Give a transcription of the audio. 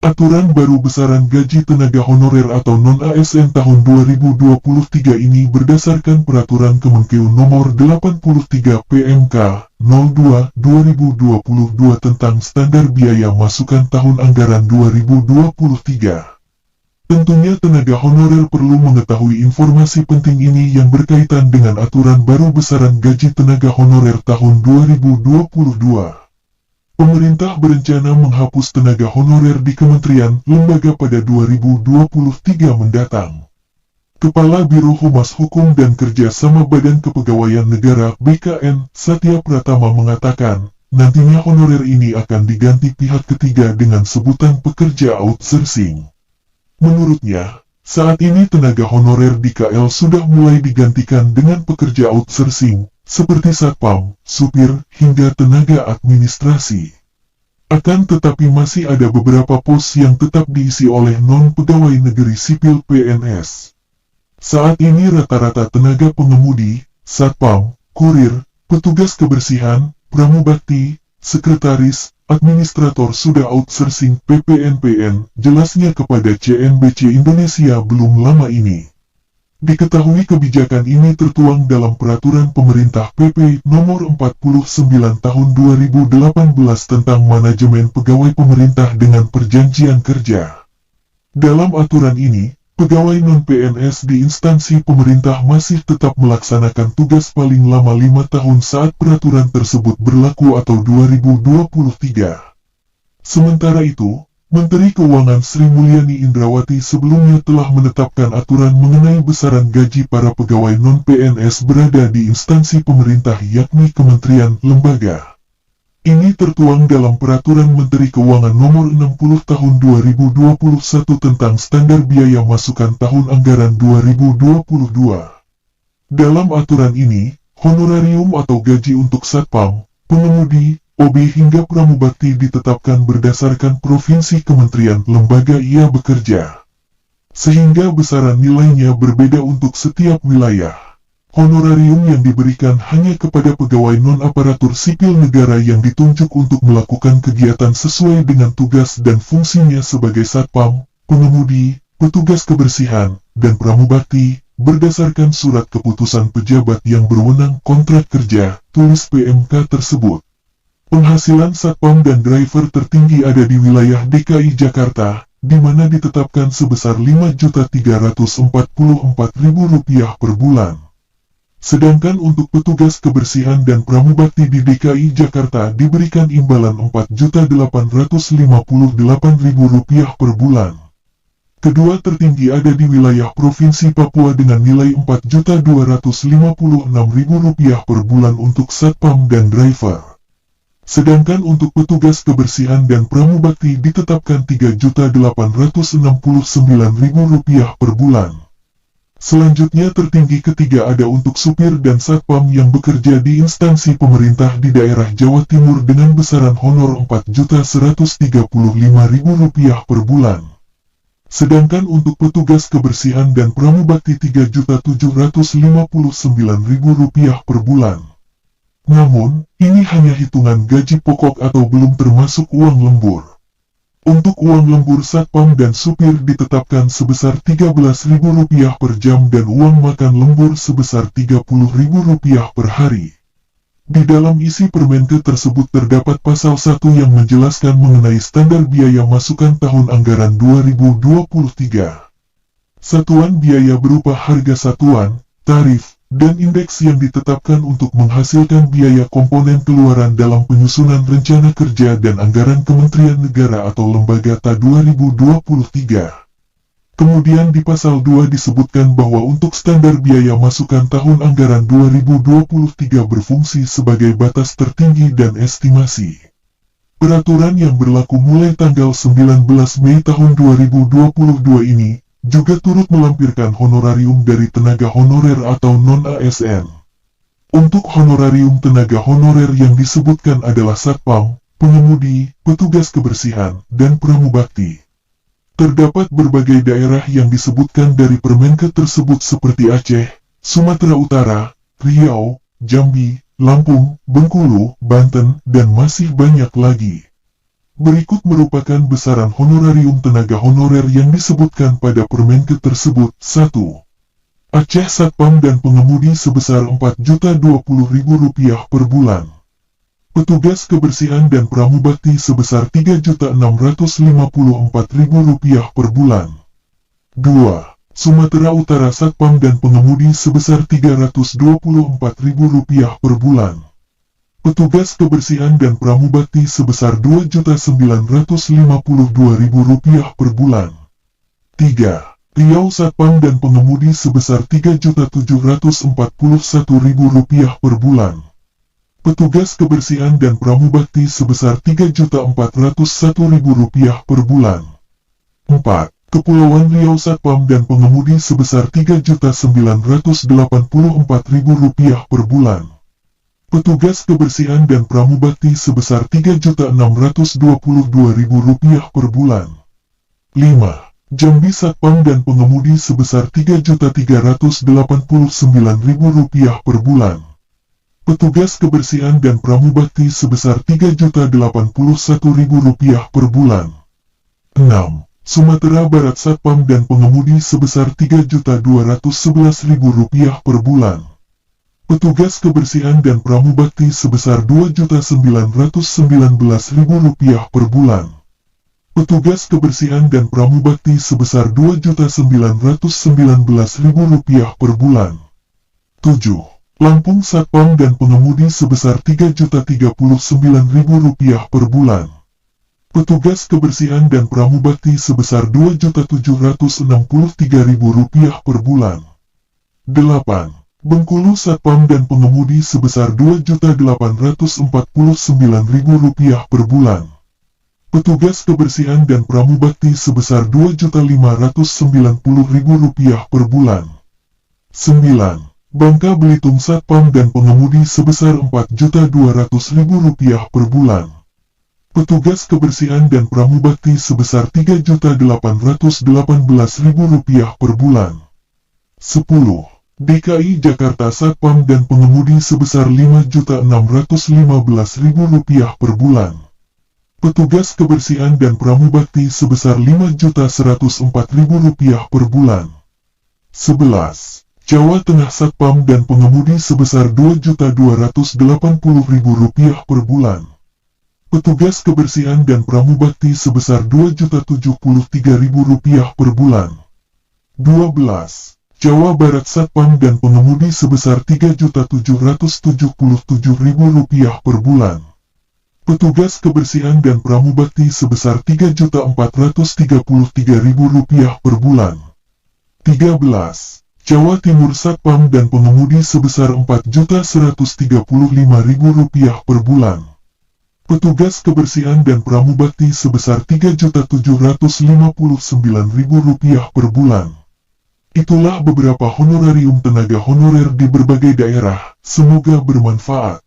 Aturan baru besaran gaji tenaga honorer atau non-ASN tahun 2023 ini berdasarkan Peraturan Kemenkeu Nomor 83 PMK 02/2022 tentang standar biaya masukan tahun anggaran 2023. Tentunya tenaga honorer perlu mengetahui informasi penting ini yang berkaitan dengan aturan baru besaran gaji tenaga honorer tahun 2022. Pemerintah berencana menghapus tenaga honorer di kementerian lembaga pada 2023 mendatang. Kepala Biro Humas Hukum dan Kerjasama Badan Kepegawaian Negara (BKN) Satya Pratama mengatakan, nantinya honorer ini akan diganti pihak ketiga dengan sebutan pekerja outsourcing. Menurutnya, saat ini tenaga honorer di KL sudah mulai digantikan dengan pekerja outsourcing, seperti satpam, supir, hingga tenaga administrasi. Akan tetapi masih ada beberapa pos yang tetap diisi oleh non-pegawai negeri sipil PNS. Saat ini rata-rata tenaga pengemudi, satpam, kurir, petugas kebersihan, pramubakti, sekretaris, administrator sudah outsourcing PPNPN, jelasnya kepada CNBC Indonesia belum lama ini. Diketahui kebijakan ini tertuang dalam Peraturan Pemerintah PP Nomor 49 Tahun 2018 tentang Manajemen Pegawai Pemerintah dengan Perjanjian Kerja. Dalam aturan ini, pegawai non-PNS di instansi pemerintah masih tetap melaksanakan tugas paling lama 5 tahun saat peraturan tersebut berlaku atau 2023. Sementara itu, Menteri Keuangan Sri Mulyani Indrawati sebelumnya telah menetapkan aturan mengenai besaran gaji para pegawai non-PNS berada di instansi pemerintah yakni kementerian lembaga. Ini tertuang dalam Peraturan Menteri Keuangan Nomor 60 Tahun 2021 tentang Standar Biaya Masukan Tahun Anggaran 2022. Dalam aturan ini, honorarium atau gaji untuk satpam, pengemudi, OB hingga pramubakti ditetapkan berdasarkan provinsi kementerian lembaga ia bekerja. Sehingga besaran nilainya berbeda untuk setiap wilayah. Honorarium yang diberikan hanya kepada pegawai non-aparatur sipil negara yang ditunjuk untuk melakukan kegiatan sesuai dengan tugas dan fungsinya sebagai satpam, pengemudi, petugas kebersihan, dan pramubakti, berdasarkan surat keputusan pejabat yang berwenang kontrak kerja, tulis PMK tersebut. Penghasilan satpam dan driver tertinggi ada di wilayah DKI Jakarta, di mana ditetapkan sebesar Rp5.344.000 per bulan. Sedangkan untuk petugas kebersihan dan pramubakti di DKI Jakarta diberikan imbalan Rp4.858.000 per bulan. Kedua tertinggi ada di wilayah Provinsi Papua dengan nilai Rp4.256.000 per bulan untuk satpam dan driver. Sedangkan untuk petugas kebersihan dan pramubakti ditetapkan Rp3.869.000 per bulan. Selanjutnya tertinggi ketiga ada untuk supir dan satpam yang bekerja di instansi pemerintah di daerah Jawa Timur dengan besaran honor Rp4.135.000 per bulan. Sedangkan untuk petugas kebersihan dan pramubakti Rp3.759.000 per bulan. Namun, ini hanya hitungan gaji pokok atau belum termasuk uang lembur. Untuk uang lembur satpam dan supir ditetapkan sebesar Rp13.000 per jam dan uang makan lembur sebesar Rp30.000 per hari. Di dalam isi Permenkeu tersebut terdapat pasal 1 yang menjelaskan mengenai standar biaya masukan tahun anggaran 2023. Satuan biaya berupa harga satuan, tarif, dan indeks yang ditetapkan untuk menghasilkan biaya komponen keluaran dalam penyusunan rencana kerja dan anggaran Kementerian Negara atau Lembaga TA 2023. Kemudian di pasal 2 disebutkan bahwa untuk standar biaya masukan tahun anggaran 2023 berfungsi sebagai batas tertinggi dan estimasi. Peraturan yang berlaku mulai tanggal 19 Mei tahun 2022 ini juga turut melampirkan honorarium dari tenaga honorer atau non-ASN. Untuk honorarium tenaga honorer yang disebutkan adalah satpam, pengemudi, petugas kebersihan, dan pramubakti. Terdapat berbagai daerah yang disebutkan dari Permenkeu tersebut seperti Aceh, Sumatera Utara, Riau, Jambi, Lampung, Bengkulu, Banten, dan masih banyak lagi. Berikut merupakan besaran honorarium tenaga honorer yang disebutkan pada Permenkes tersebut. 1. Aceh Satpam dan Pengemudi sebesar Rp4.020.000 per bulan. Petugas kebersihan dan pramubakti sebesar Rp3.654.000 per bulan. 2. Sumatera Utara Satpam dan Pengemudi sebesar Rp324.000 per bulan. Petugas kebersihan dan pramubakti sebesar Rp2.952.000 per bulan. 3. Riau Satpam dan Pengemudi sebesar Rp3.741.000 per bulan. Petugas kebersihan dan pramubakti sebesar Rp3.401.000 per bulan. 4. Kepulauan Riau Satpam dan Pengemudi sebesar Rp3.984.000 per bulan. Petugas kebersihan dan pramubakti sebesar Rp3.622.000 per bulan. 5. Jambi Satpam dan Pengemudi sebesar Rp3.389.000 per bulan. Petugas kebersihan dan pramubakti sebesar Rp3.081.000 per bulan. 6. Sumatera Barat Satpam dan Pengemudi sebesar Rp3.211.000 per bulan. Petugas kebersihan dan pramubakti sebesar Rp2.919.000 per bulan. Petugas kebersihan dan pramubakti sebesar Rp2.919.000 per bulan. 7. Lampung Satpam dan Pengemudi sebesar Rp3.039.000 per bulan. Petugas kebersihan dan pramubakti sebesar Rp2.763.000 per bulan. 8. Bengkulu Satpam dan Pengemudi sebesar Rp2.849.000 per bulan. Petugas kebersihan dan pramubakti sebesar Rp2.590.000 per bulan. 9. Bangka Belitung Satpam dan Pengemudi sebesar Rp4.200.000 per bulan. Petugas kebersihan dan pramubakti sebesar Rp3.818.000 per bulan. 10. DKI Jakarta Satpam dan Pengemudi sebesar Rp5.615.000 per bulan. Petugas kebersihan dan pramubakti sebesar Rp5.104.000 per bulan. 11. Jawa Tengah Satpam dan Pengemudi sebesar Rp2.280.000 per bulan. Petugas kebersihan dan pramubakti sebesar Rp2.073.000 per bulan. 12. Jawa Barat Satpam dan Pengemudi sebesar Rp3.777.000 per bulan. Petugas kebersihan dan pramubakti sebesar Rp3.433.000 per bulan. 13. Jawa Timur Satpam dan Pengemudi sebesar Rp4.135.000 per bulan. Petugas kebersihan dan pramubakti sebesar Rp3.759.000 per bulan. Itulah beberapa honorarium tenaga honorer di berbagai daerah, semoga bermanfaat.